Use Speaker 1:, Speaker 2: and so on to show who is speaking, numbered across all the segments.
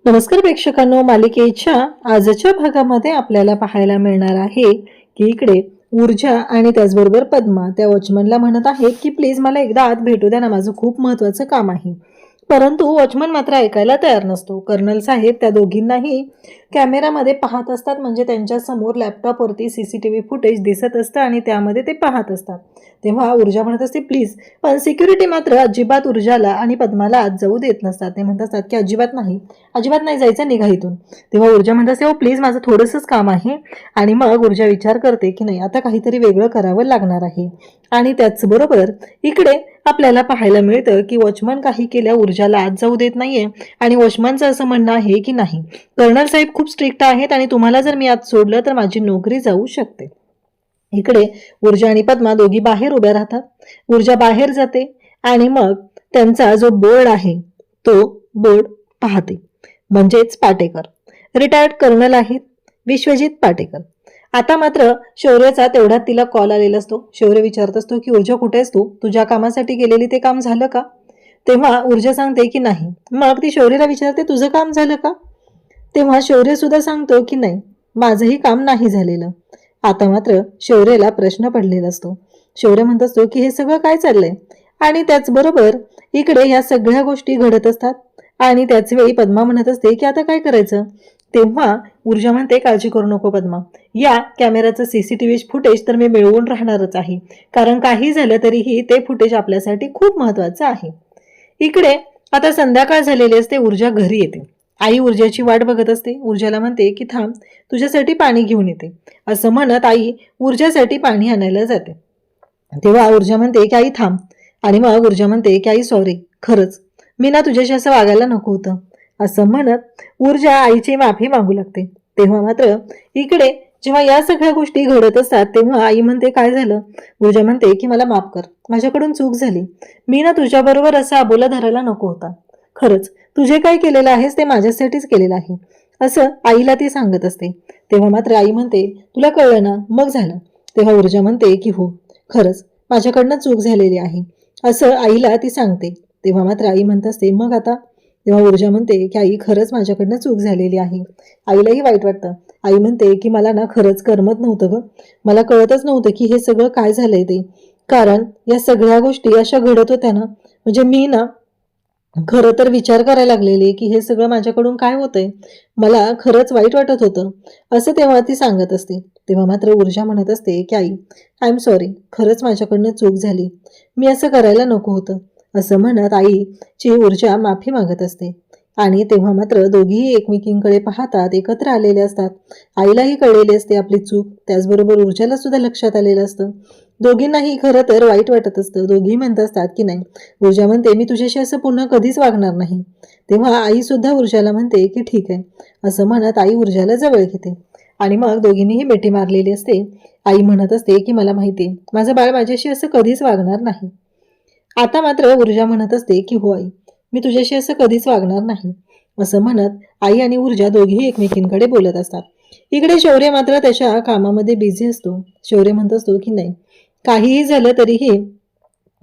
Speaker 1: नमस्कार प्रेक्षकांनो, मालिकेच्या आजच्या भागामध्ये आपल्याला पाहायला मिळणार आहे की इकडे ऊर्जा आणि त्याचबरोबर पद्मा त्या वॉचमनला म्हणत आहेत की प्लीज मला एकदा आत भेटू द्या ना, माझं खूप महत्वाचं काम आहे. परंतु वॉचमन मात्र ऐकायला तयार नसतो. कर्नल साहेब त्या दोघींनाही कॅमेरामध्ये पाहत असतात, म्हणजे त्यांच्या समोर लॅपटॉपवरती सीसीटीव्ही फुटेज दिसत असतं आणि त्यामध्ये ते पाहत असतात. तेव्हा ऊर्जा म्हणत असते प्लीज, पण सिक्युरिटी मात्र अजिबात ऊर्जाला आणि पद्माला आत जाऊ देत नसतात. ते म्हणत असतात की अजिबात नाही जायचं, निघा इथून. तेव्हा ऊर्जा म्हणत असते हो प्लीज, माझं थोडंसंच काम आहे. आणि मग ऊर्जा विचार करते की नाही, आता काहीतरी वेगळं करावं लागणार आहे. आणि त्याचबरोबर इकडे आपल्याला पाहायला मिळतं की वॉचमन काही केल्या ऊर्जाला आत जाऊ देत नाहीये. आणि वॉचमनचं असं म्हणणं आहे की नाही, कर्नल साहेब खूप स्ट्रिक्ट आहेत आणि तुम्हाला जर मी आत सोडलं तर माझी नोकरी जाऊ शकते. इकडे ऊर्जा आणि पद्मा दोघी बाहेर उभ्या राहतात. ऊर्जा बाहेर जाते आणि मग त्यांचा जो बोर्ड आहे तो बोर्ड पाहते, म्हणजेच पाटेकर रिटायर्ड कर्नल आहेत, विश्वजित पाटेकर. आता मात्र शौर्याचा तेवढ्यात तिला कॉल आलेला असतो. शौर्य विचारत असतो की ऊर्जा कुठे आहेस तू, तुझ्या कामासाठी गेलेली ते काम झालं का? तेव्हा ऊर्जा सांगते की नाही. मग ती शौर्यला विचारते तुझं काम झालं का? तेव्हा शौर्य सुद्धा सांगतो की नाही, माझंही काम नाही झालेलं. आता मात्र शौर्यला प्रश्न पडलेला असतो. शौर्य म्हणत असतो की हे सगळं काय चाललंय. आणि त्याचबरोबर इकडे या सगळ्या गोष्टी घडत असतात. आणि त्याच वेळी पद्मा म्हणत असते की आता काय करायचं. तेव्हा ऊर्जा म्हणते काळजी करू नको पद्मा, या कॅमेराचं सीसीटीव्ही फुटेज तर मी मिळवून राहणारच आहे, कारण काही झालं तरीही ते फुटेज आपल्यासाठी खूप महत्वाचं आहे. इकडे आता संध्याकाळ झालेली असते. ऊर्जा घरी येते. आई ऊर्जाची वाट बघत असते. ऊर्जाला म्हणते की थांब, तुझ्यासाठी पाणी घेऊन येते. असं म्हणत आई ऊर्जासाठी पाणी आणायला जाते. तेव्हा ऊर्जा म्हणते की आई थांब. आणि मग ऊर्जा म्हणते की आई सॉरी, खरंच मी ना तुझ्याशी असं वागायला नको होतं. असं म्हणत ऊर्जा आईची माफी मागू लागते. तेव्हा मात्र इकडे जेव्हा या सगळ्या गोष्टी घडत असतात तेव्हा आई म्हणते काय झालं. ऊर्जा म्हणते की मला माफ कर, माझ्याकडून चूक झाली. मी ना तुझ्याबरोबर असा अबोला धरायला नको होता. खरंच तू जे काही केलेलं आहेस ते माझ्यासाठीच केलेलं आहे, असं आईला ती सांगत असते. तेव्हा मात्र आई म्हणते तुला कळलं ना, मग झालं. तेव्हा ऊर्जा म्हणते की हो, खरंच माझ्याकडनं चूक झालेली आहे, असं आईला ती सांगते. तेव्हा मात्र आई म्हणत असते मग आता. तेव्हा ऊर्जा म्हणते की आई खरंच माझ्याकडनं चूक झालेली आहे. आईलाही वाईट वाटतं. आई म्हणते की मला ना खरंच करमत नव्हतं ग, मला कळतच नव्हतं की हे सगळं काय झालंय ते. कारण या सगळ्या गोष्टी अशा घडत होत्या ना, म्हणजे मी ना खरं तर विचार करायला लागलेली की हे सगळं माझ्याकडून काय होतंय, मला खरंच वाईट वाटत होतं, असं तेव्हा ती सांगत असते. तेव्हा मात्र ऊर्जा म्हणत असते की आई आय एम सॉरी, खरंच माझ्याकडनं चूक झाली, मी असं करायला नको होतं. असं म्हणत आईची ऊर्जा माफी मागत असते. आणि तेव्हा मात्र दोघीही एकमेकींकडे पाहतात, एकत्र आलेले असतात. आईलाही कळलेली असते आपली चूक, त्याचबरोबर ऊर्जाला सुद्धा लक्षात आलेलं असतं. दोघींनाही खरं तर वाईट वाटत असतं. दोघी म्हणत असतात की नाही, ऊर्जा म्हणते मी तुझ्याशी असं पुन्हा कधीच वागणार नाही. तेव्हा आई सुद्धा ऊर्जाला म्हणते की ठीक आहे. असं म्हणत आई ऊर्जाला जवळ घेते. आणि मग दोघींनीही मिठी मारलेली असते. आई म्हणत असते की मला माहिती, माझं बाळ माझ्याशी असं कधीच वागणार नाही. आता मात्र ऊर्जा म्हणत असते की हो आई, मी तुझ्याशी असं कधीच वागणार नाही. असं म्हणत आई आणि ऊर्जा दोघीही एकमेकींकडे बोलत असतात. इकडे शौर्य मात्र त्याच्या कामामध्ये बिझी असतो. शौर्य म्हणत असतो की नाही, काहीही झालं तरीही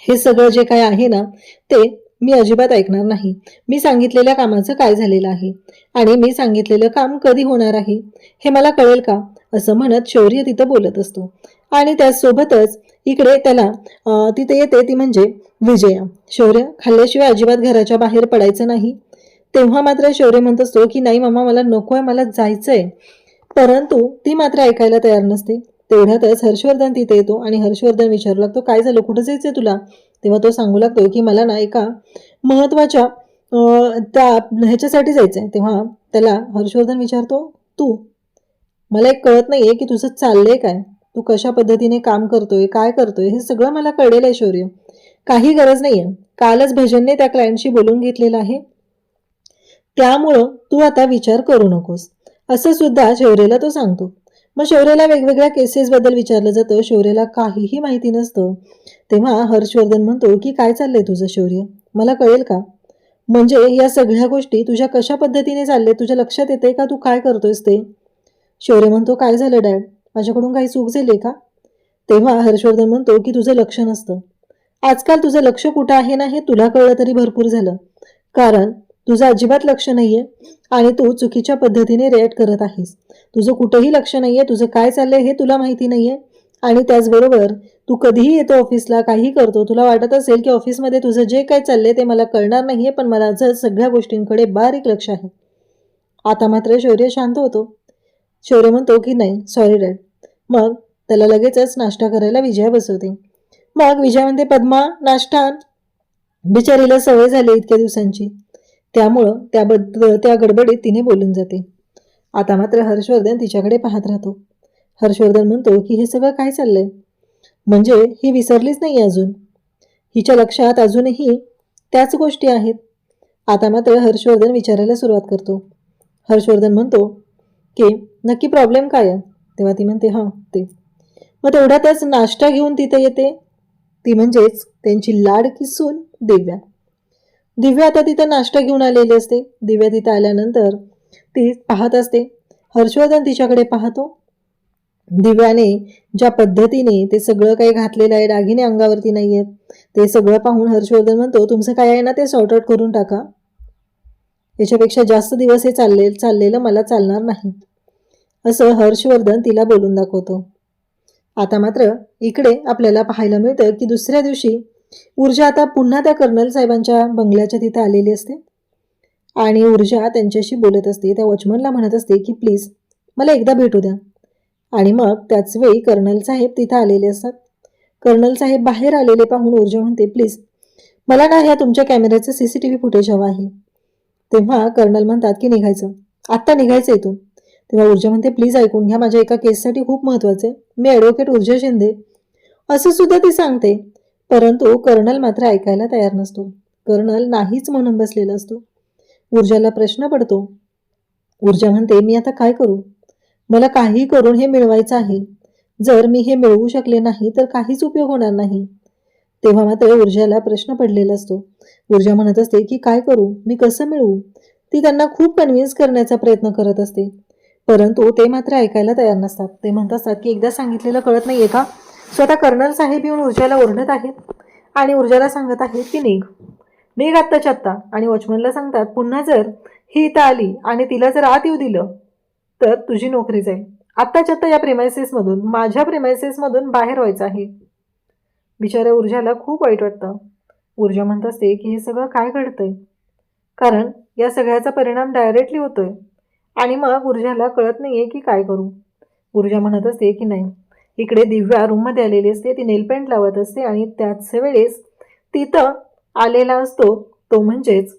Speaker 1: हे सगळं जे काय आहे ना, ते मी अजिबात ऐकणार नाही. मी सांगितलेल्या कामाचं काय झालेलं आहे आणि मी सांगितलेलं काम कधी होणार आहे हे मला कळेल का, असं म्हणत शौर्य तिथं बोलत असतो. आणि त्याचसोबतच इकडे त्याला तिथे येते ती म्हणजे विजया. शौर्य खाल्ल्याशिवाय अजिबात घराच्या बाहेर पडायचं नाही. तेव्हा मात्र शौर्य म्हणत असतो की नाही मामा, मला नको आहे, मला जायचंय. परंतु ती मात्र ऐकायला तयार नसते. तेवढ्यातच हर्षवर्धन तिथे येतो आणि हर्षवर्धन विचारू लागतो काय झालं, कुठं जायचंय तुला. तेव्हा तो सांगू लागतो की मला ना एका महत्वाच्या त्या ह्याच्यासाठी जायचंय. तेव्हा त्याला हर्षवर्धन विचारतो तू, मला एक कळत नाहीये की तुझं चाललंय काय, तू कशा पद्धतीने काम करतोय, काय करतोय, हे सगळं मला कळलेलं आहे शौर्य. काही गरज नाहीये, कालच भजनने त्या क्लायंटशी बोलून घेतलेलं आहे, त्यामुळं तू आता विचार करू नकोस, असं सुद्धा शौर्यला तो सांगतो. मग शौर्यला वेगवेगळ्या केसेस बद्दल विचारलं जातं. शौर्यला काहीही माहिती नसतं. तेव्हा हर्षवर्धन म्हणतो की काय चाललंय तुझं शौर्य, मला कळेल का, म्हणजे या सगळ्या गोष्टी तुझ्या कशा पद्धतीने चालले, तुझ्या लक्षात येते का तू काय करतोयस ते. शौर्य म्हणतो काय झालं डॅड, माझ्याकडून काही चूक झाली का. तेव्हा हर्षवर्धन म्हणतो की तुझं लक्ष नसतं. आजकाल तुझं लक्ष कुठं आहे ना हे तुला कळलं तरी भरपूर झालं, कारण तुझं अजिबात लक्ष नाहीये आणि तू चुकीच्या पद्धतीने रिॲक्ट करत आहेस. तुझं कुठेही लक्ष नाहीये, तुझं काय चाललंय हे तुला माहिती नाहीये. आणि त्याचबरोबर तू कधीही येतो ऑफिसला, काही करतो, तुला वाटत असेल की ऑफिसमध्ये तुझं जे काय चाललंय ते मला कळणार नाहीये, पण माझं सगळ्या गोष्टींकडे बारीक लक्ष आहे. आता मात्र शौर्य शांत होतो. शौर्य म्हणतो की नाही, सॉरी डॅड. मग त्याला लगेचच नाश्ता करायला विजया बसवते. मग विजया म्हणते, पद्मा नाश्ता, बिचारीला सवय झाली इतक्या दिवसांची, त्यामुळं त्या गडबडीत तिने बोलून जाते. आता मात्र हर्षवर्धन तिच्याकडे पाहत राहतो. हर्षवर्धन म्हणतो की हे सगळं काय चाललंय, म्हणजे ही विसरलीच नाही अजून, हिच्या लक्षात अजूनही त्याच गोष्टी आहेत. आता मात्र हर्षवर्धन विचारायला सुरुवात करतो. हर्षवर्धन म्हणतो की नक्की प्रॉब्लेम काय आहे. तेव्हा ती म्हणते हां ते. मग तेवढ्यातच नाश्ता घेऊन तिथे येते ती, म्हणजेच त्यांची लाडकी सून दिव्या. दिव्या आता तिथं नाश्ता घेऊन आलेली असते. दिव्या तिथं आल्यानंतर ती पाहत असते. हर्षवर्धन तिच्याकडे पाहतो. दिव्याने ज्या पद्धतीने ते सगळं काही घातलेलं आहे, दागिने अंगावरती नाही आहेत, ते सगळं पाहून हर्षवर्धन म्हणतो, तुमचं काय आहे ना ते सॉर्ट आउट करून टाका, याच्यापेक्षा जास्त दिवस हे चाललेलं मला चालणार नाही, असं हर्षवर्धन तिला बोलून दाखवतो. आता मात्र इकडे आपल्याला पाहायला मिळतं की दुसऱ्या दिवशी ऊर्जा आता पुन्हा त्या कर्नल साहेबांच्या बंगल्याच्या तिथे आलेली असते आणि ऊर्जा त्यांच्याशी बोलत असते. त्या वॉचमनला म्हणत असते की प्लीज मला एकदा भेटू द्या. आणि मग त्याच वेळी कर्नल साहेब तिथे आलेले असतात. कर्नल साहेब बाहेर आलेले पाहून ऊर्जा म्हणते, प्लीज मला ना ह्या तुमच्या कॅमेऱ्याचं CCTV फुटेज हवं आहे. तेव्हा कर्नल म्हणतात की निघायचं, आत्ता निघायचं इथून. तेव्हा ऊर्जा म्हणते, प्लीज ऐकून घ्या, माझ्या एका केससाठी खूप महत्त्वाचं आहे, मी ॲडव्होकेट ऊर्जा शिंदे, असं सुद्धा ती सांगते. परंतु कर्नल मात्र ऐकायला तयार नसतो. कर्नल नाहीच म्हणून बसलेला असतो. ऊर्जाला प्रश्न पडतो. ऊर्जा म्हणते, मी आता काय करू, मला काही करून हे मिळवायचं आहे, जर मी हे मिळवू शकले नाही तर काहीच उपयोग होणार नाही. तेव्हा मात्र ऊर्जाला प्रश्न पडलेला असतो. ऊर्जा म्हणत असते की काय करू, मी कसं मिळवू. ती त्यांना खूप कन्व्हिन्स करण्याचा प्रयत्न करत असते, परंतु ते मात्र ऐकायला तयार नसतात. ते म्हणत असतात की एकदा सांगितलेलं कळत नाहीये का. स्वतः कर्नल साहेब येऊन ऊर्जाला ओरडत आहेत आणि ऊर्जाला सांगत आहेत की निघ, निघ आत्ताच्या आत्ता. आणि वॉचमनला सांगतात, पुन्हा जर ही इथं आली आणि तिला जर आत येऊ दिलं तर तुझी नोकरी जाईल. आत्ताच्या आत्ता या प्रेमायसेसमधून, माझ्या प्रेमायसेसमधून बाहेर व्हायचं आहे. बिचाऱ्या ऊर्जाला खूप वाईट वाटतं. ऊर्जा म्हणत असते की हे सगळं काय घडतंय, कारण या सगळ्याचा परिणाम डायरेक्टली होतोय आणि मग ऊर्जाला कळत नाहीये की काय करू. ऊर्जा म्हणत असते की नाही. इकडे दिव्या रूममध्ये आलेली असते, ती नेलपेंट लावत असते आणि त्याच वेळेस तिथं आलेला असतो तो म्हणजेच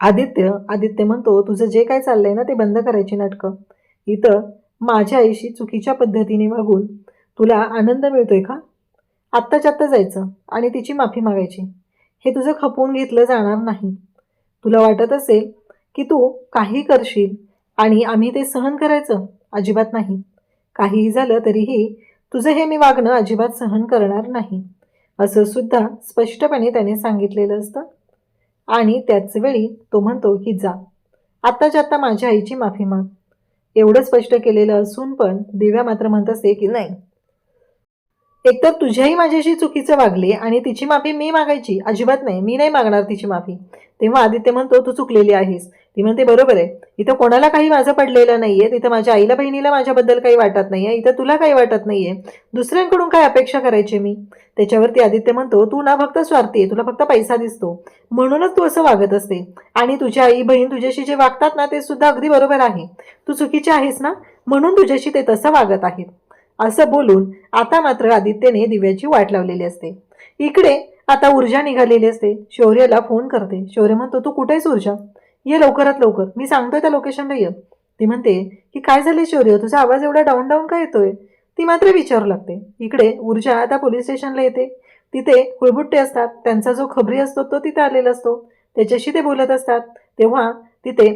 Speaker 1: आदित्य. आदित्य म्हणतो, तुझं जे काय चाललंय ना ते बंद करायची नाटकं. इथं माझ्या आईशी चुकीच्या पद्धतीने वागून तुला आनंद मिळतोय का. आत्ताच्या आत्ता जायचं आणि तिची माफी मागायची. हे तुझं खपवून घेतलं जाणार नाही. तुला वाटत असेल की तू काही करशील आणि आम्ही ते सहन करायचं, अजिबात नाही. काहीही झालं तरीही तुझं हे मी वागणं अजिबात सहन करणार नाही, असं सुद्धा स्पष्टपणे त्याने सांगितलेलं असतं. आणि त्याच वेळी तो म्हणतो की जा, आत्ताच्या आत्ता माझ्या आईची माफी माग. एवढं स्पष्ट केलेलं असून पण दिव्या मात्र म्हणत असते की नाही, एकतर तुझ्याही माझ्याशी चुकीचं वागले आणि तिची माफी मी मागायची, अजिबात नाही, मी नाही मागणार तिची माफी. तेव्हा आदित्य म्हणतो, तू चुकलेली आहेस. ती म्हणते, बरोबर आहे, इथं कोणाला काही माझं पडलेलं नाहीये, तिथं माझ्या आईला बहिणीला माझ्याबद्दल काही वाटत नाहीये, इथं तुला काही वाटत नाहीये, दुसऱ्यांकडून काय अपेक्षा करायची मी. त्याच्यावरती आदित्य म्हणतो, तू ना फक्त स्वार्थी आहे, तुला फक्त पैसा दिसतो, म्हणूनच तू असं वागत असते. आणि तुझी आई बहीण तुझ्याशी जे वागतात ना ते सुद्धा अगदी बरोबर आहे, तू चुकीची आहेस ना, म्हणून तुझ्याशी ते तसं वागत आहेत, असं बोलून आता मात्र आदित्यने दिव्याची वाट लावलेली असते. इकडे आता ऊर्जा निघालेली असते. शौर्यला फोन करते. शौर्य म्हणतो, तू कुठेच ऊर्जा, ये लवकरात लवकर, मी सांगतोय त्या लोकेशनला ये. ती म्हणते की काय झाले शौर्य, तुझा आवाज एवढा डाऊन डाऊन का येतोय. ती मात्र विचारू लागते. इकडे ऊर्जा आता पोलीस स्टेशनला येते. तिथे हुळबुट्टे असतात, त्यांचा जो खबरी असतो तो तिथे आलेला असतो, त्याच्याशी ते बोलत असतात. तेव्हा तिथे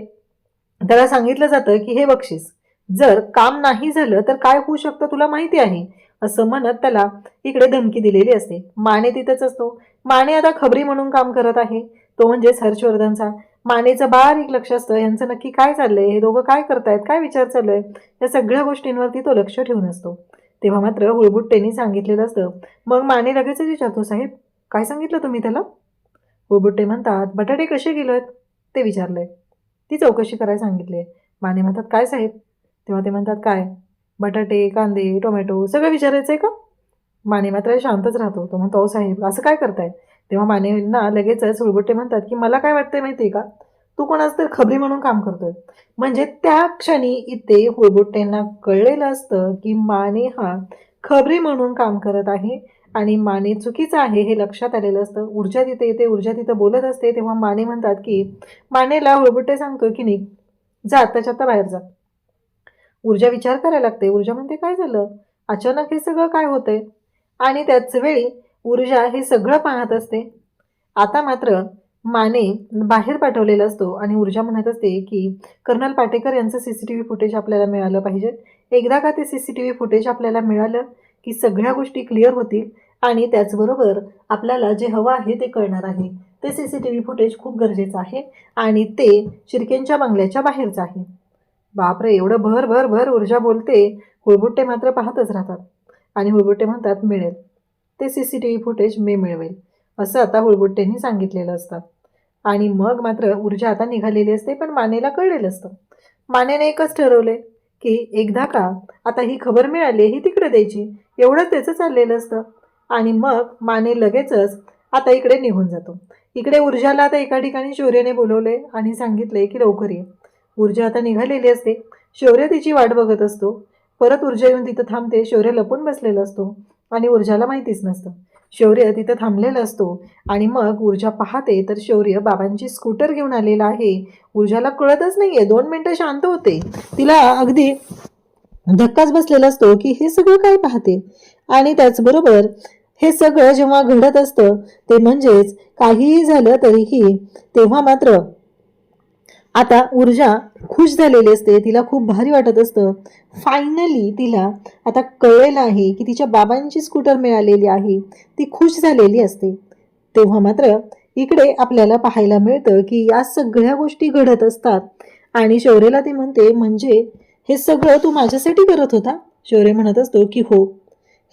Speaker 1: त्याला सांगितलं जातं की हे बक्षीस, जर काम नाही झालं तर काय होऊ शकतं तुला माहिती आहे, असं म्हणत त्याला इकडे धमकी दिलेली असते. माने तिथेच असतो. माने आता खबरी म्हणून काम करत आहे, तो म्हणजेच हर्षवर्धनचा. मानेचं बारीक लक्ष असतं, यांचं नक्की काय चाललंय, हे दोघं काय करतायत, काय विचार चालू आहे, या सगळ्या गोष्टींवरती तो लक्ष ठेवून असतो. तेव्हा मात्र हुळबुट्टेनी सांगितलेलं असतं. मग माने लगेचच विचारतो, साहेब काय सांगितलं तुम्ही त्याला. हुळबुट्टे म्हणतात, बटाटे कसे किलो आहेत ते विचारलंय, ती चौकशी करायला सांगितली. माने म्हणतात काय साहेब? तेव्हा ते म्हणतात काय, बटाटे, कांदे, टोमॅटो सगळं विचारायचं आहे का? माने मात्र शांतच राहतो. तो म्हणतो, अहो साहेब असं काय करताय? तेव्हा मानेंना लगेचच हुळबुट्टे म्हणतात की मला काय वाटतंय माहिती आहे का, तू कोणाच तर खबरी म्हणून काम करतोय. म्हणजे त्या क्षणी इथे हुळबुट्टेंना कळलेलं असतं की माने हा खबरी म्हणून काम करत आहे आणि माने चुकीचं आहे हे लक्षात आलेलं असतं. ऊर्जा तिथे येते, ऊर्जा तिथं बोलत असते. तेव्हा माने म्हणतात की मानेला हुळबुट्टे सांगतो की निघ, जा आत्ताच्या आता बाहेर जा. ऊर्जा विचार करायला लागते. ऊर्जा म्हणते काय झालं, अचानक हे सगळं काय होतंय? आणि त्याच वेळी ऊर्जा हे सगळं पाहत असते. आता मात्र माने बाहेर पाठवलेला असतो आणि ऊर्जा म्हणत असते की कर्नल पाटेकर यांचं CCTV फुटेज आपल्याला मिळालं पाहिजे. एकदा का ते CCTV फुटेज आपल्याला मिळालं की सगळ्या गोष्टी क्लिअर होतील आणि त्याचबरोबर आपल्याला जे हवं आहे ते कळणार आहे. ते CCTV फुटेज खूप गरजेचं आहे आणि ते शिर्केंच्या बंगल्याच्या बाहेरचं आहे. बापरे, एवढं भर भर भर ऊर्जा बोलते. हुळबुट्टे मात्र पाहतच राहतात आणि हुळबुट्टे म्हणतात मिळेल, ते CCTV फुटेज मी मिळवेल, असं आता हुळबुट्टेंनी सांगितलेलं असतं. आणि मग मात्र ऊर्जा आता निघालेली असते. पण मानेला कळलेलं असतं. मानेने एकच ठरवले की एकदा का आता ही खबर मिळाली ही तिकडे द्यायची, एवढं त्याचं चाललेलं असतं. आणि मग माने लगेचच आता इकडे निघून जातो. इकडे ऊर्जाला आता एका ठिकाणी शौर्यने बोलवले आणि सांगितले की लवकर ये. ऊर्जा आता निघालेली असते. शौर्य तिची वाट बघत असतो. परत ऊर्जा येऊन तिथं थांबते. शौर्य लपून बसलेला असतो आणि ऊर्जाला माहितीच नसतं. शौर्य तिथं थांबलेला असतो आणि मग ऊर्जा पाहते तर शौर्य बाबांची स्कूटर घेऊन आलेला आहे. ऊर्जाला कळतच नाहीये. 2 मिनिटं शांत होते. तिला अगदी धक्काच बसलेला असतो की हे सगळं काय पाहते. आणि त्याचबरोबर हे सगळं जेव्हा घडत असतं ते म्हणजेच काहीही झालं तरीही तेव्हा मात्र आता ऊर्जा खुश झालेली असते. तिला खूप भारी वाटत असतं. फायनली तिला आता कळलेलं आहे की तिच्या बाबांची स्कूटर मिळालेली आहे. ती खुश झालेली असते. तेव्हा मात्र इकडे आपल्याला पाहायला मिळतं की या सगळ्या गोष्टी घडत असतात आणि शौर्यला ती म्हणते, म्हणजे हे सगळं तू माझ्यासाठी करत होता? शौर्य म्हणत असतो की हो,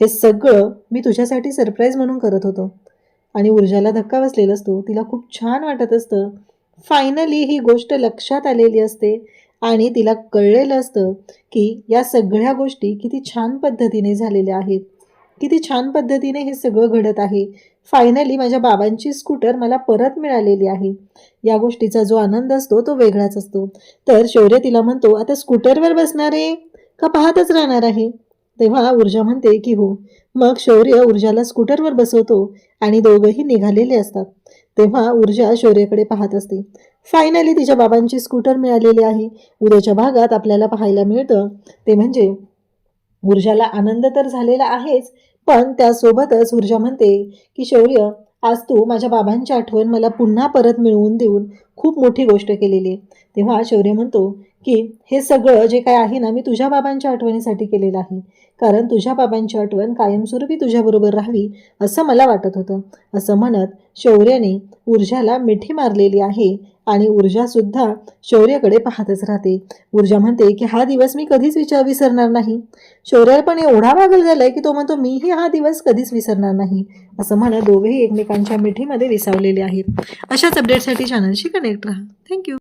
Speaker 1: हे सगळं मी तुझ्यासाठी सरप्राईज म्हणून करत होतो. आणि ऊर्जाला धक्का बसलेला असतो. तिला खूप छान वाटत असतं. फायनली ही गोष्ट लक्षात आलेली असते आणि तिला कळलेलं असतं की या सगळ्या गोष्टी किती छान पद्धतीने झालेल्या आहेत, किती छान पद्धतीने हे सगळं घडत आहे. फायनली माझ्या बाबांची स्कूटर मला परत मिळालेली आहे. या गोष्टीचा जो आनंद असतो तो वेगळाच असतो. तर शौर्य तिला म्हणतो, आता स्कूटरवर बसणार आहे का पाहतच राहणार आहे? तेव्हा ऊर्जा म्हणते की हो. मग शौर्य ऊर्जाला स्कूटरवर बसवतो आणि दोघंही निघालेले असतात. तेव्हा ऊर्जा शौर्याकडे पाहत असते. फायनली तिच्या बाबांची स्कूटर मिळालेली आहे. उद्याच्या भागात आपल्याला पाहायला मिळतं ते म्हणजे ऊर्जाला आनंद तर झालेला आहेच, पण त्यासोबतच ऊर्जा म्हणते की शौर्य, आज तू माझ्या बाबांची आठवण मला पुन्हा परत मिळवून देऊन खूप मोठी गोष्ट केलेली आहे. तेव्हा शौर्य म्हणतो की हे सगळं जे काय आहे ना, मी तुझ्या बाबांच्या आठवणीसाठी केलेलं आहे. कारण तुझ्या बाबांची आठवण कायमस्वरूपी तुझ्याबरोबर राहावी असं मला वाटत होतं. असं म्हणत शौर्याने ऊर्जाला मिठी मारलेली आहे आणि ऊर्जासुद्धा शौर्याकडे पाहतच राहते. ऊर्जा म्हणते की हा दिवस मी कधीच विसरणार नाही. शौर्य पण एवढा पागल झालाय की तो म्हणतो मीही हा दिवस कधीच विसरणार नाही. असं म्हणत दोघेही एकमेकांच्या मिठीमध्ये विसावलेले आहेत. अशाच अपडेटसाठी चॅनलशी कनेक्ट राहा. थँक्यू.